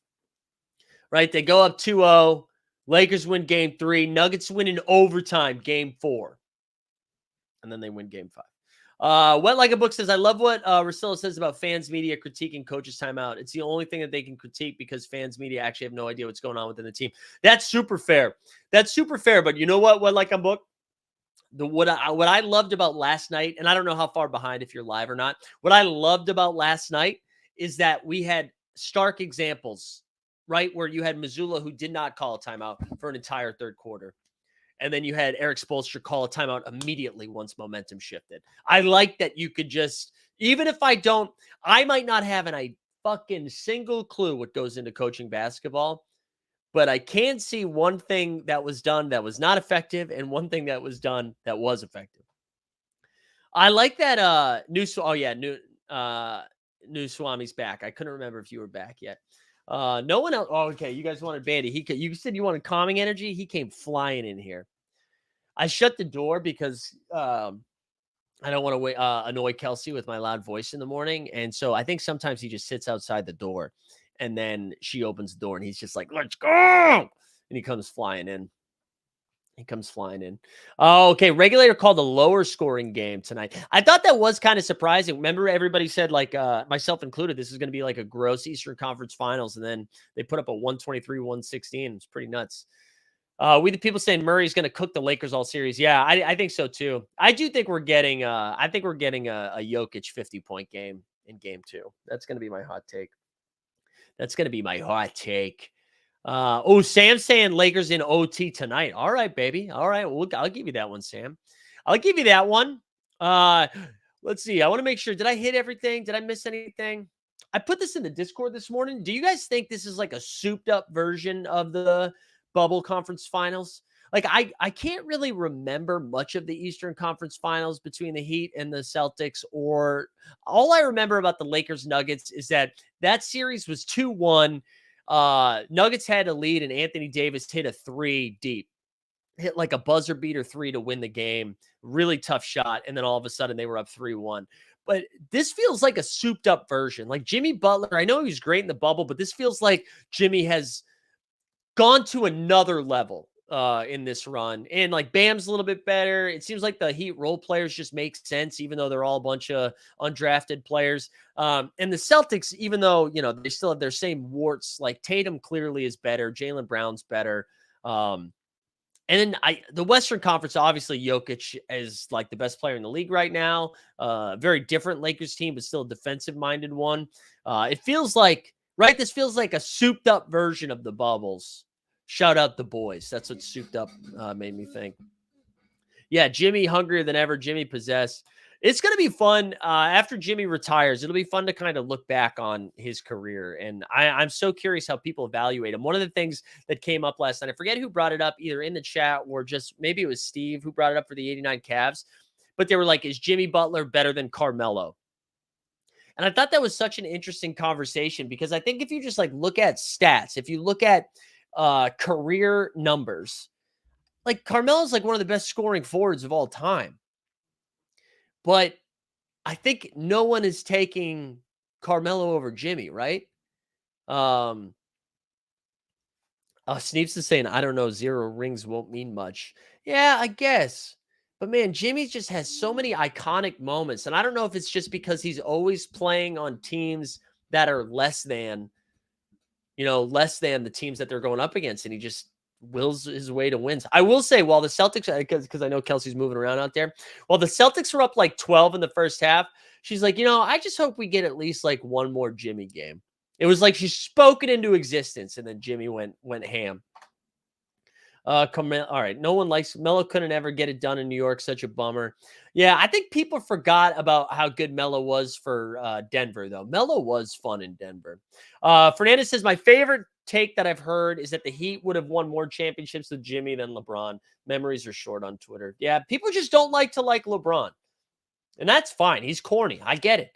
Right? They go up 2-0. Lakers win game 3. Nuggets win in overtime, game 4. And then they win game 5. Wet Like a Book says, I love what Russillo says about fans media critiquing coaches timeout. It's the only thing that they can critique because fans media actually have no idea what's going on within the team. That's super fair. But you know what? Wet Like a Book? What I loved about last night, and I don't know how far behind if you're live or not. What I loved about last night is that we had stark examples, right? Where you had Mazzulla who did not call a timeout for an entire third quarter. And then you had Eric Spoelstra call a timeout immediately once momentum shifted. I like that you could just, even if I might not have a fucking single clue what goes into coaching basketball, but I can see one thing that was done that was not effective and one thing that was done that was effective. I like that New Swami's back. I couldn't remember if you were back yet. No one else. Oh, okay. You guys wanted Bandy. You said you wanted calming energy. He came flying in here. I shut the door because I don't want to annoy Kelsey with my loud voice in the morning. And so I think sometimes he just sits outside the door and then she opens the door and he's just like, let's go. And he comes flying in. He comes flying in. Oh, okay. Regulator called a lower scoring game tonight. I thought that was kind of surprising. Remember, everybody said, like, myself included, this is going to be like a gross Eastern Conference Finals. And then they put up a 123-116. It's pretty nuts. We the people saying Murray's going to cook the Lakers all series. Yeah, I think so too. I do think we're getting a Jokic 50-point game in game 2. That's going to be my hot take. Sam's saying Lakers in OT tonight. All right, baby. All right. Well, I'll give you that one, Sam. I'll give you that one. Let's see. I want to make sure. Did I hit everything? Did I miss anything? I put this in the Discord this morning. Do you guys think this is like a souped up version of the bubble conference finals? Like, I can't really remember much of the Eastern Conference Finals between the Heat and the Celtics, or all I remember about the Lakers Nuggets is that series was 2-1. Nuggets had a lead, and Anthony Davis hit a 3 deep, hit like a buzzer beater 3 to win the game. Really tough shot. And then all of a sudden they were up 3-1. But this feels like a souped up version. Like Jimmy Butler, I know he was great in the bubble, but this feels like Jimmy has gone to another level in this run. And like Bam's a little bit better. It seems like the Heat role players just make sense, even though they're all a bunch of undrafted players. And the Celtics, even though, they still have their same warts, like Tatum clearly is better. Jaylen Brown's better. And then the Western Conference, obviously Jokic is like the best player in the league right now. Very different Lakers team, but still a defensive-minded one. It feels like, right? This feels like a souped-up version of the bubbles. Shout out the boys. That's what souped up made me think. Yeah, Jimmy hungrier than ever. Jimmy possessed. It's going to be fun after Jimmy retires. It'll be fun to kind of look back on his career. And I'm so curious how people evaluate him. One of the things that came up last night, I forget who brought it up, either in the chat or just maybe it was Steve who brought it up for the 89 Cavs. But they were like, is Jimmy Butler better than Carmelo? And I thought that was such an interesting conversation because I think if you just like look at stats, if you look at career numbers, like Carmelo's like one of the best scoring forwards of all time. But I think no one is taking Carmelo over Jimmy, right? Sneeps is saying, I don't know, 0 rings won't mean much. Yeah, I guess. But man, Jimmy just has so many iconic moments. And I don't know if it's just because he's always playing on teams that are less than the teams that they're going up against. And he just wills his way to wins. I will say, while the Celtics, because I know Kelsey's moving around out there, while the Celtics were up like 12 in the first half, she's like, I just hope we get at least like one more Jimmy game. It was like she spoke it into existence, and then Jimmy went ham. All right. No one likes Melo. Couldn't ever get it done in New York. Such a bummer. Yeah, I think people forgot about how good Melo was for Denver, though. Melo was fun in Denver. Fernandez says, my favorite take that I've heard is that the Heat would have won more championships with Jimmy than LeBron. Memories are short on Twitter. Yeah, people just don't like LeBron. And that's fine. He's corny. I get it.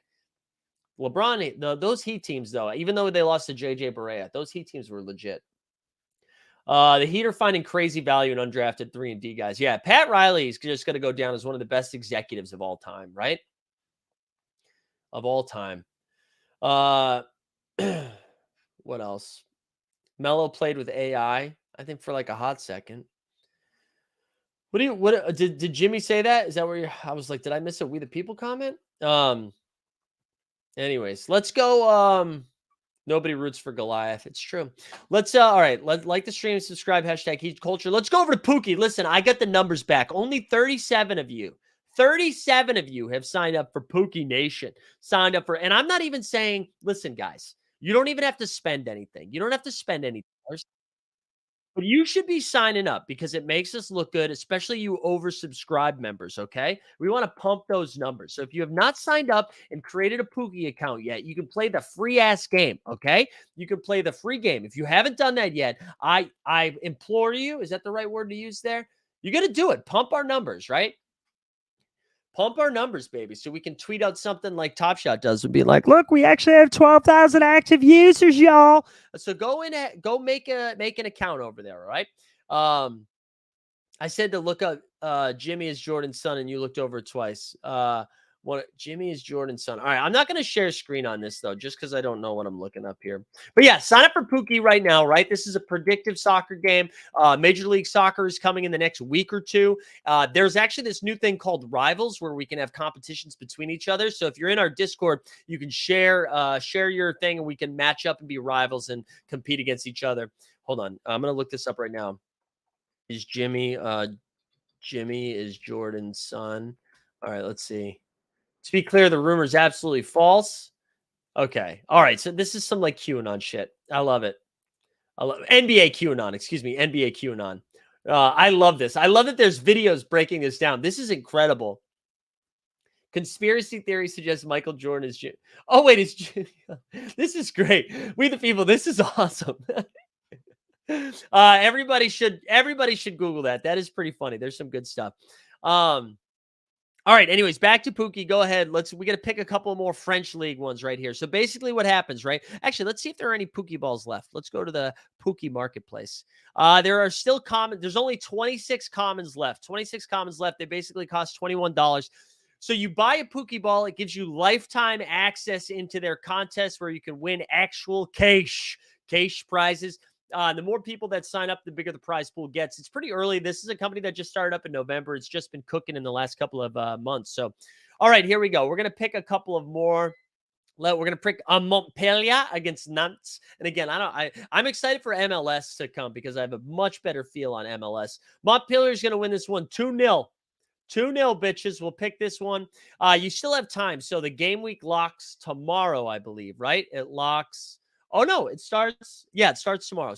LeBron, those Heat teams, though, even though they lost to JJ Barea, those Heat teams were legit. The Heat are finding crazy value in undrafted 3 and D guys. Yeah, Pat Riley is just going to go down as one of the best executives of all time, right? Of all time. What else? Melo played with AI, I think, for like a hot second. What did Jimmy say that? Is that where I was like, did I miss a We the People comment? Anyways, let's go. Nobody roots for Goliath. It's true. Let's all right. Like the stream, subscribe, hashtag Heat Culture. Let's go over to Pookie. Listen, I got the numbers back. Only 37 of you have signed up for Pookie Nation. Signed up for, and I'm not even saying, listen, guys, you don't even have to spend anything. You don't have to spend any dollars. But you should be signing up because it makes us look good, especially you oversubscribed members, okay? We want to pump those numbers. So if you have not signed up and created a Pookie account yet, you can play the free-ass game, okay? You can play the free game. If you haven't done that yet, I implore you, is that the right word to use there? You got to do it. Pump our numbers, right? Pump our numbers, baby, so we can tweet out something like Top Shot does and be like, look, we actually have 12,000 active users, y'all. So go make an account over there, all right? I said to look up Jimmy as Jordan's son, and you looked over it twice. What Jimmy is Jordan's son. All right, I'm not going to share screen on this though, just because I don't know what I'm looking up here. But yeah, sign up for Pookie right now. Right, this is a predictive soccer game. Major League Soccer is coming in the next week or two. There's actually this new thing called Rivals, where we can have competitions between each other. So if you're in our Discord, you can share your thing, and we can match up and be rivals and compete against each other. Hold on, I'm going to look this up right now. Is Jimmy is Jordan's son? All right, let's see. To be clear, the rumor is absolutely false. Okay. All right. So this is some like QAnon shit. I love it. I love NBA QAnon. Excuse me. NBA QAnon. I love this. I love that there's videos breaking this down. This is incredible. Conspiracy theory suggests Michael Jordan is Jim. Oh, wait. It's Jim. This is great. We the people. This is awesome. Everybody should Google that. That is pretty funny. There's some good stuff. All right. Anyways, back to Pookie. Go ahead. We got to pick a couple more French League ones right here. So basically what happens, right? Actually, let's see if there are any Pookie balls left. Let's go to the Pookie marketplace. There are still common. There's only 26 commons left. 26 commons left. They basically cost $21. So you buy a Pookie ball. It gives you lifetime access into their contest where you can win actual cash prizes. The more people that sign up, the bigger the prize pool gets. It's pretty early. This is a company that just started up in November. It's just been cooking in the last couple of months. So, all right, here we go. We're going to pick a couple of more. We're going to pick Montpellier against Nantes. And again, I'm excited for MLS to come because I have a much better feel on MLS. Montpellier is going to win this one 2-0. 2-0, bitches. We'll pick this one. You still have time. So the game week locks tomorrow, I believe, right? It locks. Oh, no, it starts. Yeah, it starts tomorrow.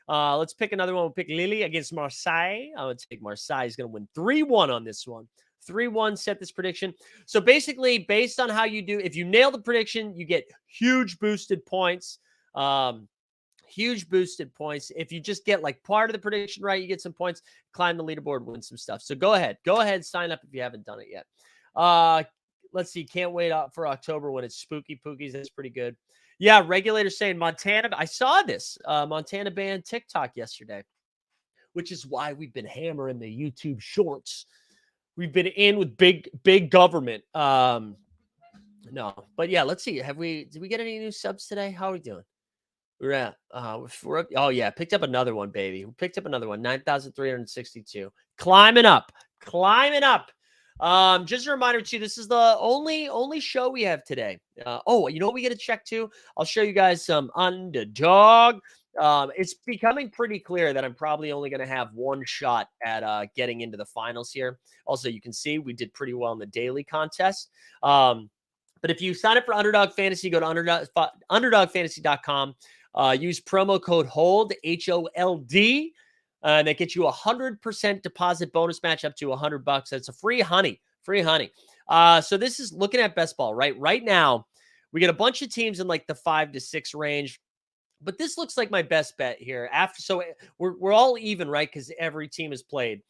Let's pick another one. We'll pick Lille against Marseille. I would take Marseille is going to win 3-1 on this one. 3-1, set this prediction. So basically, based on how you do, if you nail the prediction, you get huge boosted points. If you just get like part of the prediction right, you get some points, climb the leaderboard, win some stuff. So go ahead, sign up if you haven't done it yet. Let's see. Can't wait for October when it's spooky Pookies. That's pretty good. Yeah, regulators saying Montana. I saw this. Montana banned TikTok yesterday, which is why we've been hammering the YouTube shorts. We've been in with big government. No, but yeah, let's see. Did we get any new subs today? How are we doing? We're at, oh yeah, picked up another one, baby. We picked up another one, 9,362. Climbing up. Just a reminder too, this is the only show we have today. You know what we get to check too? I'll show you guys some Underdog. It's becoming pretty clear that I'm probably only going to have one shot at getting into the finals here. Also, you can see we did pretty well in the daily contest. But if you sign up for Underdog Fantasy, go to underdogfantasy.com. Use promo code HOLD, HOLD. And that gets you 100% deposit bonus match up to $100. That's a free honey. So this is looking at best ball, right? Right now, we get a bunch of teams in like the 5 to 6 range. But this looks like my best bet here. We're all even, right? Because every team has played.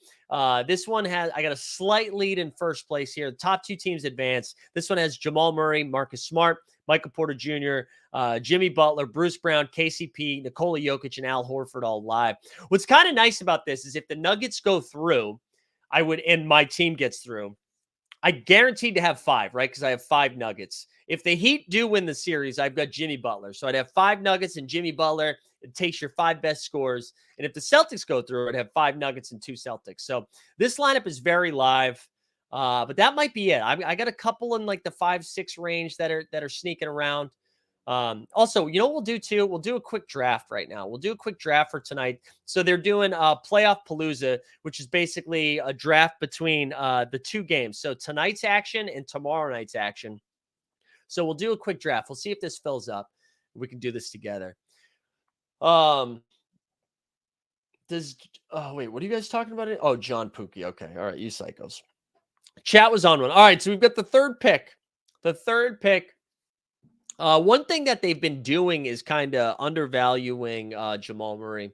This one I got a slight lead in first place here. The top 2 teams advance. This one has Jamal Murray, Marcus Smart, Michael Porter Jr., Jimmy Butler, Bruce Brown, KCP, Nikola Jokic, and Al Horford all live. What's kind of nice about this is if the Nuggets go through, and my team gets through, I guaranteed to have 5, right? Because I have 5 Nuggets. If the Heat do win the series, I've got Jimmy Butler. So I'd have 5 Nuggets and Jimmy Butler. It takes your 5 best scores. And if the Celtics go through, I'd have 5 Nuggets and 2 Celtics. So this lineup is very live. But that might be it. I got a couple in like the 5-6 range that are sneaking around. Also, you know what we'll do too? We'll do a quick draft right now. We'll do a quick draft for tonight. So they're doing Playoff Palooza, which is basically a draft between the 2 games. So tonight's action and tomorrow night's action. So we'll do a quick draft. We'll see if this fills up. We can do this together. Wait, what are you guys talking about? Oh, John Pookie. Okay. All right. You psychos. Chat was on one. All right. So we've got the third pick. One thing that they've been doing is kind of undervaluing Jamal Murray.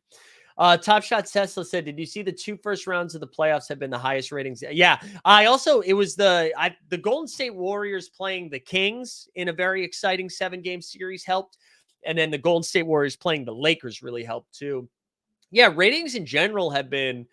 Top Shot Tesla said, did you see the 2 first rounds of the playoffs have been the highest ratings? Yeah. It was the Golden State Warriors playing the Kings in a very exciting 7-game series helped. And then the Golden State Warriors playing the Lakers really helped too. Yeah, ratings in general have been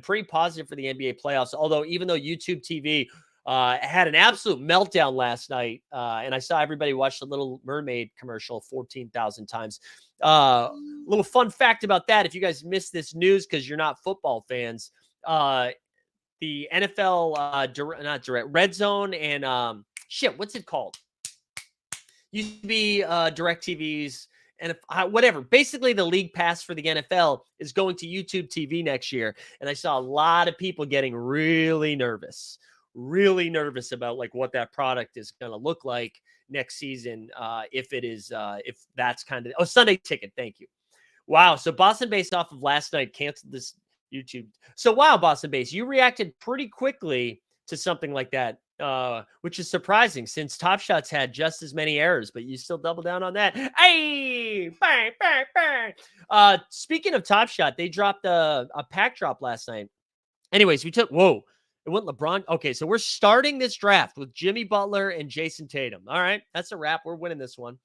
pretty positive for the NBA playoffs. Although even though YouTube TV Had an absolute meltdown last night, and I saw everybody watch the Little Mermaid commercial 14,000 times. Little fun fact about that, if you guys missed this news because you're not football fans, the NFL, not direct, Red Zone and what's it called? Used to be DirecTV's and whatever. Basically, the league pass for the NFL is going to YouTube TV next year, and I saw a lot of people getting really nervous about like what that product is going to look like next season. If that's kind of Sunday Ticket. Thank you. Wow. So Boston Base off of last night canceled this YouTube. So wow, Boston Base, you reacted pretty quickly to something like that, which is surprising since Top Shots had just as many errors, but you still double down on that. Hey, bang, bang, bang. Speaking of Top Shot, they dropped a pack drop last night. Anyways, it went LeBron. Okay, so we're starting this draft with Jimmy Butler and Jason Tatum. All right, that's a wrap. We're winning this one.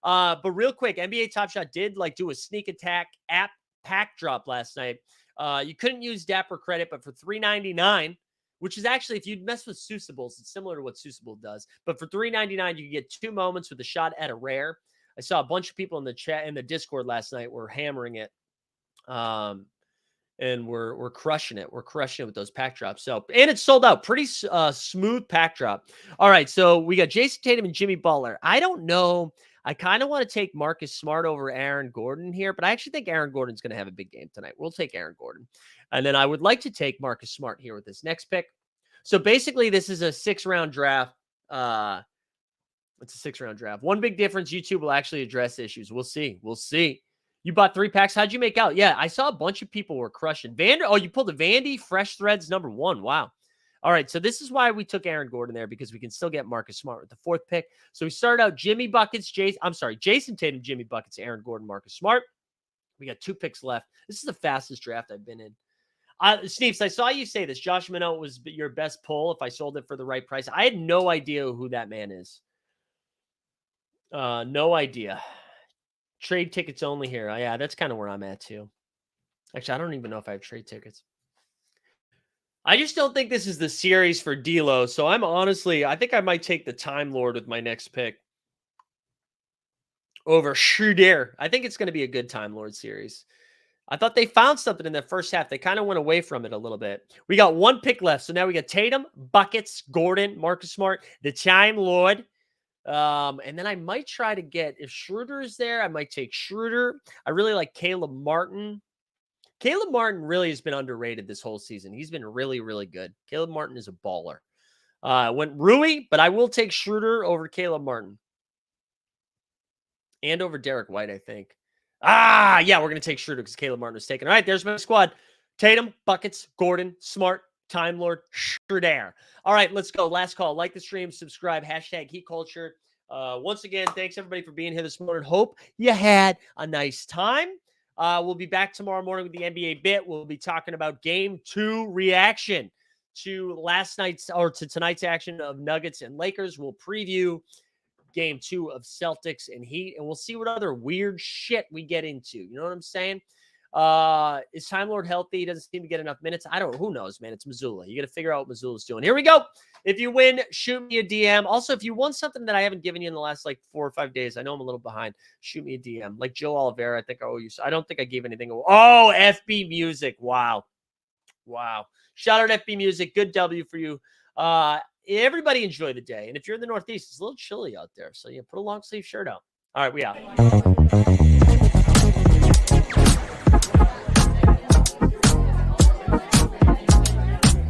But real quick, NBA Top Shot did like do a sneak attack app pack drop last night. You couldn't use Dapper credit, but for $3.99, which is actually, if you mess with Susables, it's similar to what Susable does. But for $3.99, you get 2 moments with a shot at a rare. I saw a bunch of people in the chat in the Discord last night were hammering it. And we're crushing it. We're crushing it with those pack drops. So, and it's sold out. Pretty smooth pack drop. All right, so we got Jason Tatum and Jimmy Butler. I don't know. I kind of want to take Marcus Smart over Aaron Gordon here, but I actually think Aaron Gordon's going to have a big game tonight. We'll take Aaron Gordon. And then I would like to take Marcus Smart here with this next pick. So basically, this is a 6-round draft. It's a 6-round draft. One big difference, YouTube will actually address issues. We'll see. We'll see. You bought 3 packs. How'd you make out? Yeah, I saw a bunch of people were crushing. You pulled a Vandy Fresh Threads #1. Wow. All right, so this is why we took Aaron Gordon there, because we can still get Marcus Smart with the 4th pick. So we started out Jason Tatum, Jimmy Buckets, Aaron Gordon, Marcus Smart. We got 2 picks left. This is the fastest draft I've been in. Sneeps, I saw you say this. Josh Minot was your best pull if I sold it for the right price. I had no idea who that man is. No idea. Trade tickets only here. Yeah, that's kind of where I'm at too. Actually, I don't even know if I have trade tickets. I just don't think this is the series for D'Lo. So I think I might take the Time Lord with my next pick over Schroeder. I think it's going to be a good Time Lord series. I thought they found something in the first half. They kind of went away from it a little bit. We got 1 pick left. So now we got Tatum, Buckets, Gordon, Marcus Smart, the Time Lord. And then I might try to get, if Schroeder is there, I might take Schroeder. I really like Caleb Martin. Caleb Martin really has been underrated this whole season. He's been really, really good. Caleb Martin is a baller. Went Rui, but I will take Schroeder over Caleb Martin. And over Derek White, I think. Yeah, we're going to take Schroeder because Caleb Martin was taken. All right, there's my squad. Tatum, Buckets, Gordon, Smart, Time Lord, Schroeder. All right, let's go. Last call. Like the stream, subscribe, #Heat Culture. Once again, thanks everybody for being here this morning. Hope you had a nice time. We'll be back tomorrow morning with the NBA Bit. We'll be talking about Game 2 reaction to tonight's action of Nuggets and Lakers. We'll preview Game 2 of Celtics and Heat, and we'll see what other weird shit we get into. You know what I'm saying? Is Time Lord healthy? He doesn't seem to get enough minutes. Who knows, man? It's Missoula. You got to figure out what Missoula's doing. Here we go. If you win, shoot me a DM. Also, if you won something that I haven't given you in the last 4 or 5 days, I know I'm a little behind. Shoot me a DM. Like Joe Oliveira, I think I owe you. I don't think I gave anything. Oh, FB Music. Wow. Shout out FB Music. Good W for you. Everybody enjoy the day. And if you're in the Northeast, it's a little chilly out there. So put a long sleeve shirt on. All right, we out.